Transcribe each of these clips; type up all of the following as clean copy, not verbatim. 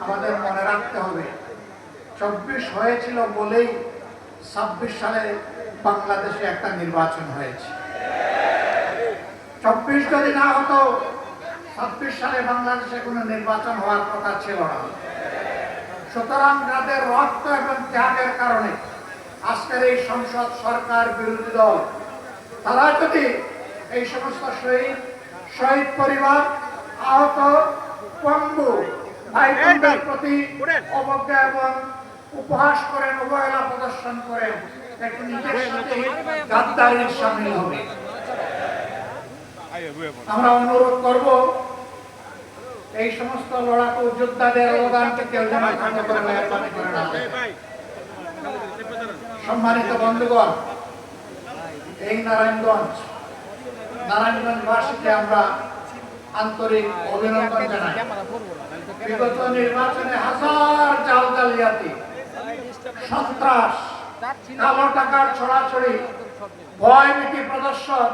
আমাদের মনে রাখতে হবে 24 হয়েছিল বলেই 26 সালে বাংলাদেশে একটা নির্বাচন হয়েছে। 24 যদি না হতো 26 সালে বাংলাদেশে কোনো নির্বাচন হওয়ার কথা ছিল না। সুতরাং যাদের রক্ত এবং ত্যাগের কারণে আজকের এই সংসদ, সরকার, বিরোধী দল তারা যদি এই সমস্ত শহীদ পরিবার, আহত, পঙ্গু ভাই বোনদের প্রতি অবজ্ঞা এবং উপহাস করেন, অবহেলা প্রদর্শন করেন, একটু নিজের সাথে গাদ্দারির সামিল হবে। আমরা অনুরোধ করব এই সমস্ত লড়াকু যোদ্ধাদের অবদানকে কেউ যেন খাটো করে মেহরবানি করে না দেয়। সম্মানিত বন্ধুগণ, এই নারায়ণগঞ্জবাসীকে আমরা আন্তরিক অভিনন্দন জানাই। বিগত নির্বাচনে হাজার জাল জালিয়াতি, সন্ত্রাস, কালো টাকার ছড়াছড়ি, ভয়ভীতি প্রদর্শন,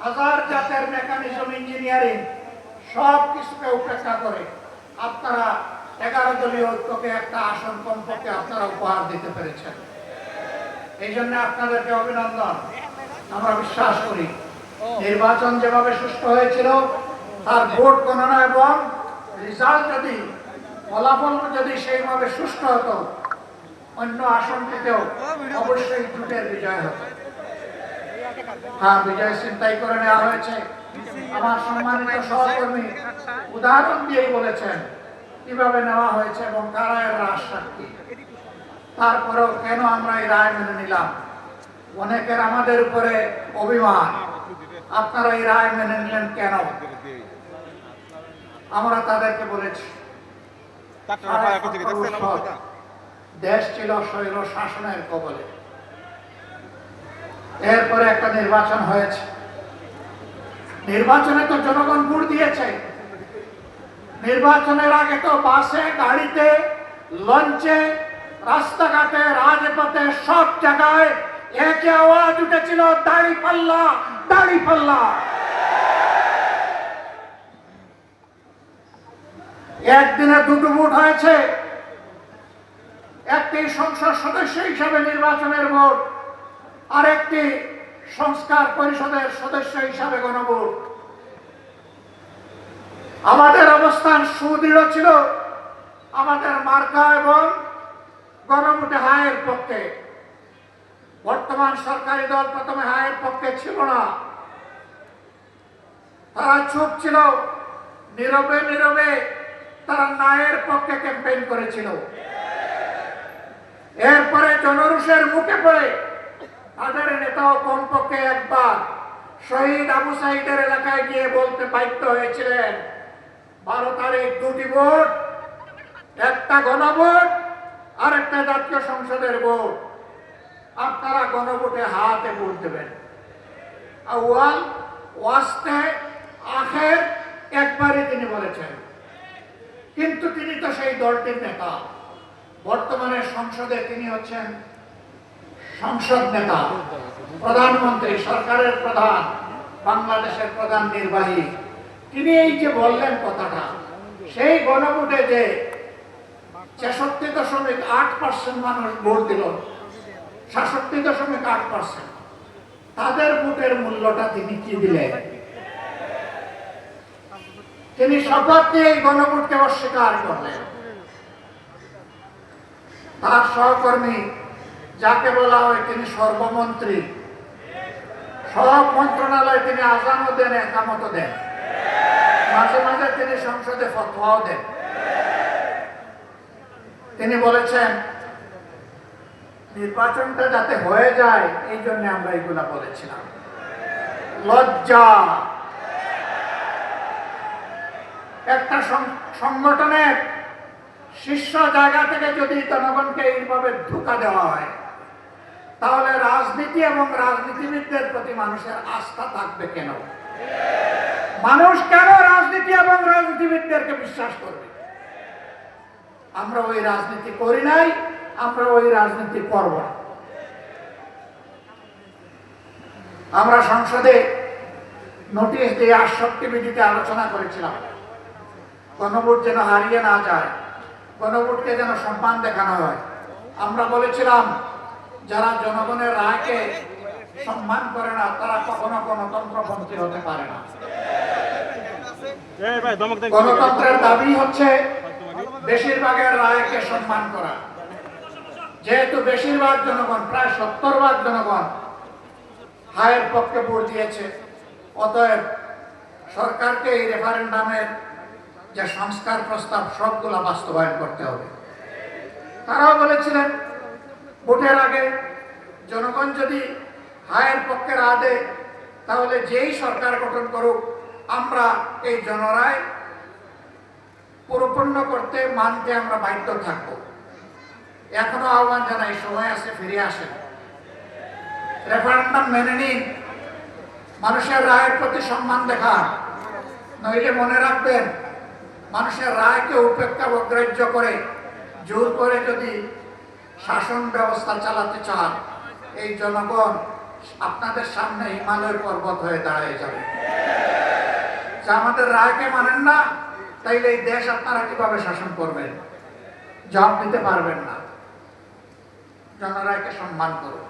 হাজার জাতের মেকানিজম, ইঞ্জিনিয়ারিং সব কিছুকে উপেক্ষা করে আপনারা 11 দলীয় ঐক্যকে একটা আসন কমপক্ষে আপনারা উপহার দিতে পেরেছেন। এই জন্য আপনাদেরকে অভিনন্দন। আমরা বিশ্বাস করি নির্বাচন যেভাবে সুষ্ঠু হয়েছিল, তার ভোট গণনা এবং রেজাল্ট যদি, ফলাফল যদি সেইভাবে সুষ্ঠু হতো, অন্য আসনটিতেও অবশ্যই জোটের বিজয় হতো। হ্যাঁ, বিজয় চিন্তাই করে নেওয়া হয়েছে। আমার সম্মানিত সহকর্মী উদাহরণ দিয়েই বলেছেন কিভাবে নেওয়া হয়েছে এবং কারা এর রাজ সাক্ষী। তারপরেও কেন আমরা এই রায় মেনে নিলাম? অনেকের আমাদের উপরে অভিমান, আপনারা এই রায় মেনে নিলেন কেন? আমরা তাদেরকে বলেছি দেশ ছিল স্বৈর শাসনের কবলে। এরপরে একটা নির্বাচন হয়েছে। নির্বাচনে তো জনগণ ভোট দিয়েছে। নির্বাচনের আগে তো বাসে, গাড়িতে, লঞ্চে, রাস্তাঘাটে, রাজপথে সব জায়গায় একই আওয়াজ উঠেছিল, দাঁড়িপাল্লা, দাঁড়িপাল্লা। একদিনে দুটো ভোট হয়েছে। একটি সংসদ সদস্য হিসাবে নির্বাচনের ভোট, আর একটি সংস্কার পরিষদের সদস্য হিসাবে গণভোট। আমাদের অবস্থান সুদৃঢ় ছিল আমাদের মার্কা এবং গণভোটে হায়ের পক্ষে। বর্তমান সরকারি দল প্রথমে হায়ের পক্ষে ছিল না, তারা চুপ ছিল, নীরবে নীরবে তারা নায়ের পক্ষে ক্যাম্পেইন করেছিল। এরপরে জনরোষের মুখে পড়ে তাদের নেতাও কমপক্ষে একবার শহীদ আবু সাইদের এলাকায় গিয়ে বলতে বাধ্য হয়েছিলেন 12 তারিখ 2টি ভোট, একটা গণভোট আর একটা জাতীয় সংসদের ভোট, আপনারা গণভোটে হাতে ভোট দেবেন। আউয়াল ওয়াস্তে আখের একবারই তিনি বলেছেন। কিন্তু তিনি তো সেই দলটির নেতা। বর্তমানে সংসদে তিনি হচ্ছেন সংসদ নেতা, প্রধানমন্ত্রী, সরকারের প্রধান, বাংলাদেশের প্রধান নির্বাহী। তিনি এই যে বললেন কথাটা, সেই গণভোটে যে 66.8% মানুষ ভোট দিল, 66.8%, তাদের ভোটের মূল্যটা তিনি কি দিলেন? তিনি শপথ নিয়ে এই গণভোটকে অস্বীকার করলেন। তার সহকর্মী যাকে বলা হয় তিনি সর্বমন্ত্রী, সব মন্ত্রণালয়ে তিনি আজানও দেন, একামতও দেন, মাঝে মাঝে তিনি সংসদে ফতোয়াও দেন। তিনি বলেছেন নির্বাচনটা যাতে হয়ে যায় এই জন্য আমরা এগুলা বলেছিলাম। লজ্জা! একটা সংগঠনের শীর্ষ জায়গা থেকে যদি জনগণকে এইভাবে ধোঁকা দেওয়া হয়, তাহলে রাজনীতি এবং রাজনীতিবিদদের প্রতি মানুষের আস্থা থাকবে কেন? মানুষ কেন রাজনীতি এবং রাজনীতিবিদদেরকে বিশ্বাস করবে? আমরা ওই রাজনীতি করি নাই, আমরা ওই রাজনীতি করব না। আমরা সংসদে নোটিশ দিয়ে 68 বিধিতে আলোচনা করেছিলাম গণভোট যেন হারিয়ে না যায়, গণভোটকে যেন সম্মান দেখানো হয়। আমরা বলেছিলাম যারা জনগণের রায়কে সম্মান করে না তারা কখনো গণতন্ত্রপন্থী হতে পারে না। গণতন্ত্রের দাবি হচ্ছে বেশিরভাগের রায়কে সম্মান করা। যেহেতু বেশিরভাগ জনগণ, প্রায় 70% জনগণ হায়ের পক্ষে ভোট দিয়েছে, অতএব সরকারকে এই রেফারেন্ডামের যে সংস্কার প্রস্তাব সবগুলা বাস্তবায়ন করতে হবে। তারাও বলেছিলেন ভোটের আগে জনগণ যদি হায়ের পক্ষে রায় দেয় তাহলে যেই সরকার গঠন করুক আমরা এই জনরায় পরিপূর্ণ করতে মানতে আমরা বাধ্য থাকবো। এখনো আহ্বান জানাই, সময় আছে, ফিরে আসেন, রেফারেন্ডাম মেনে নিন, মানুষের রায়ের প্রতি সম্মান দেখান। নইলে মনে রাখবেন, মানুষের রায়কে উপেক্ষা অগ্রাহ্য করে জোর করে যদি শাসন ব্যবস্থা চালাতে চান এই জনগণ আপনাদের সামনে হিমালয় পর্বত হয়ে দাঁড়িয়ে যাবে। যা আমাদের রায়কে মানেন না তাইলে এই দেশ আপনারা কিভাবে শাসন করবেন? জবাব দিতে পারবেন না। জনরায়কে সম্মান করুন।